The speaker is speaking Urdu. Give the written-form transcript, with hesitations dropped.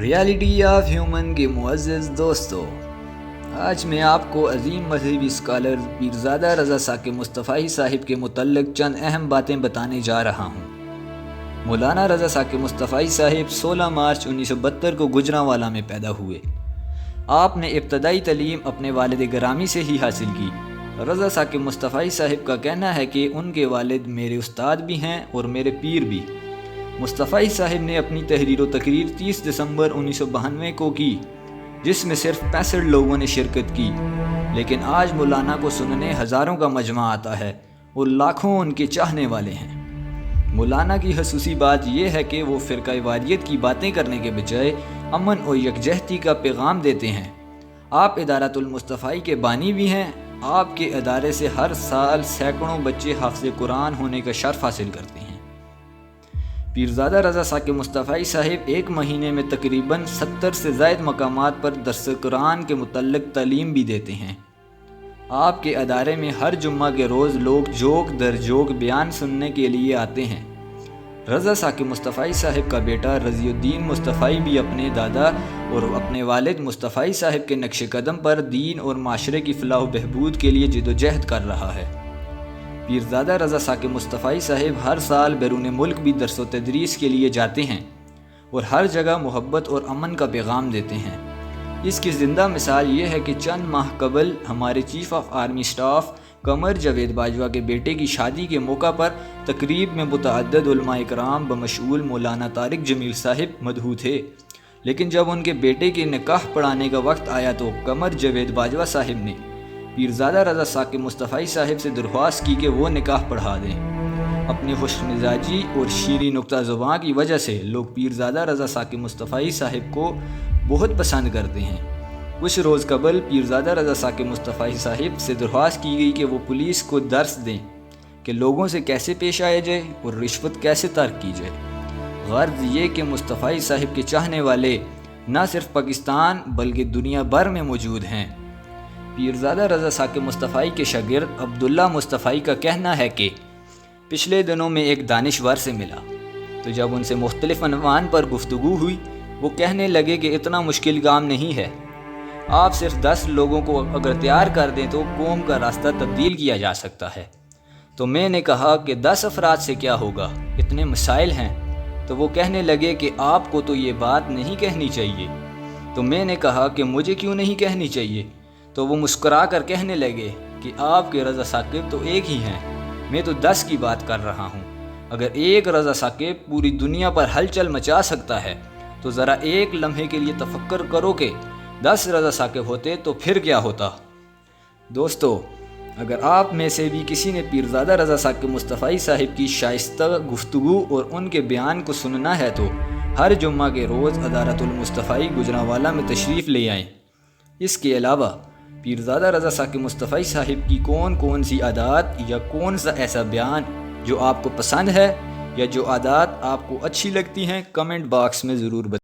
ریالٹی آف ہیومن کے معزز دوستو، آج میں آپ کو عظیم مذہبی اسکالر پیرزادہ رضا ثاقب مصطفی صاحب کے متعلق چند اہم باتیں بتانے جا رہا ہوں۔ مولانا رضا ثاقب مصطفی صاحب 16 مارچ 1972 کو گوجرانوالہ میں پیدا ہوئے۔ آپ نے ابتدائی تعلیم اپنے والد گرامی سے ہی حاصل کی۔ رضا ثاقب مصطفی صاحب کا کہنا ہے کہ ان کے والد میرے استاد بھی ہیں اور میرے پیر بھی۔ مصطفی صاحب نے اپنی تحریر و تقریر 30 دسمبر 1992 کو کی، جس میں صرف 65 لوگوں نے شرکت کی، لیکن آج مولانا کو سننے ہزاروں کا مجمع آتا ہے اور لاکھوں ان کے چاہنے والے ہیں۔ مولانا کی خصوصی بات یہ ہے کہ وہ فرقہ واریت کی باتیں کرنے کے بجائے امن و یکجہتی کا پیغام دیتے ہیں۔ آپ ادارۃ المصطفی کے بانی بھی ہیں۔ آپ کے ادارے سے ہر سال سینکڑوں بچے حافظ قرآن ہونے کا شرف حاصل کرتے ہیں۔ پیرزادہ رضا ثاقب مصطفی صاحب ایک مہینے میں تقریباً 70 سے زائد مقامات پر درس قرآن کے متعلق تعلیم بھی دیتے ہیں۔ آپ کے ادارے میں ہر جمعہ کے روز لوگ جوک در جوک بیان سننے کے لیے آتے ہیں۔ رضا ثاقب مصطفی صاحب کا بیٹا رضی الدین مصطفی بھی اپنے دادا اور اپنے والد مصطفی صاحب کے نقش قدم پر دین اور معاشرے کی فلاح و بہبود کے لیے جدوجہد کر رہا ہے۔ پیرزادہ رضا ثاقب مصطفی صاحب ہر سال بیرون ملک بھی درس و تدریس کے لیے جاتے ہیں اور ہر جگہ محبت اور امن کا پیغام دیتے ہیں۔ اس کی زندہ مثال یہ ہے کہ چند ماہ قبل ہمارے chief of army staff Qamar Javed Bajwa کے بیٹے کی شادی کے موقع پر تقریب میں متعدد علماء اکرام بمشمول مولانا طارق جمیل صاحب مدعو تھے، لیکن جب ان کے بیٹے کے نکاح پڑھانے کا وقت آیا تو قمر جاوید باجوہ صاحب نے پیرزادہ رضا ثاقب مصطفی صاحب سے درخواست کی کہ وہ نکاح پڑھا دیں۔ اپنی خوش مزاجی اور شیریں نکتہ زبان کی وجہ سے لوگ پیرزادہ رضا ثاقب مصطفی صاحب کو بہت پسند کرتے ہیں۔ کچھ روز قبل پیرزادہ رضا ثاقب مصطفی صاحب سے درخواست کی گئی کہ وہ پولیس کو درس دیں کہ لوگوں سے کیسے پیش آیا جائے اور رشوت کیسے ترک کی جائے۔ غرض یہ کہ مصطفی صاحب کے چاہنے والے نہ صرف پاکستان بلکہ دنیا بھر میں موجود ہیں۔ پیرزادہ رضا ثاقب مصطفی کے شاگرد عبداللہ مصطفی کا کہنا ہے کہ پچھلے دنوں میں ایک دانشور سے ملا تو جب ان سے مختلف عنوان پر گفتگو ہوئی، وہ کہنے لگے کہ اتنا مشکل کام نہیں ہے، آپ صرف 10 لوگوں کو اگر تیار کر دیں تو قوم کا راستہ تبدیل کیا جا سکتا ہے۔ تو میں نے کہا کہ 10 افراد سے کیا ہوگا، اتنے مسائل ہیں۔ تو وہ کہنے لگے کہ آپ کو تو یہ بات نہیں کہنی چاہیے۔ تو میں نے کہا کہ مجھے کیوں نہیں کہنی چاہیے؟ تو وہ مسکرا کر کہنے لگے کہ آپ کے رضا ثاقب تو ایک ہی ہیں، میں تو 10 کی بات کر رہا ہوں۔ اگر ایک رضا ثاقب پوری دنیا پر ہلچل مچا سکتا ہے تو ذرا ایک لمحے کے لیے تفکر کرو کہ 10 رضا ثاقب ہوتے تو پھر کیا ہوتا۔ دوستو، اگر آپ میں سے بھی کسی نے پیرزادہ رضا ثاقب مصطفی صاحب کی شائستہ گفتگو اور ان کے بیان کو سننا ہے تو ہر جمعہ کے روز ادارۃ المصطفی گوجرانوالہ میں تشریف لے آئیں۔ اس کے علاوہ پیرزادہ رضا ثاقب مصطفی صاحب کی کون سی عادات یا کون سا ایسا بیان جو آپ کو پسند ہے یا جو عادات آپ کو اچھی لگتی ہیں، کمنٹ باکس میں ضرور بتائیں۔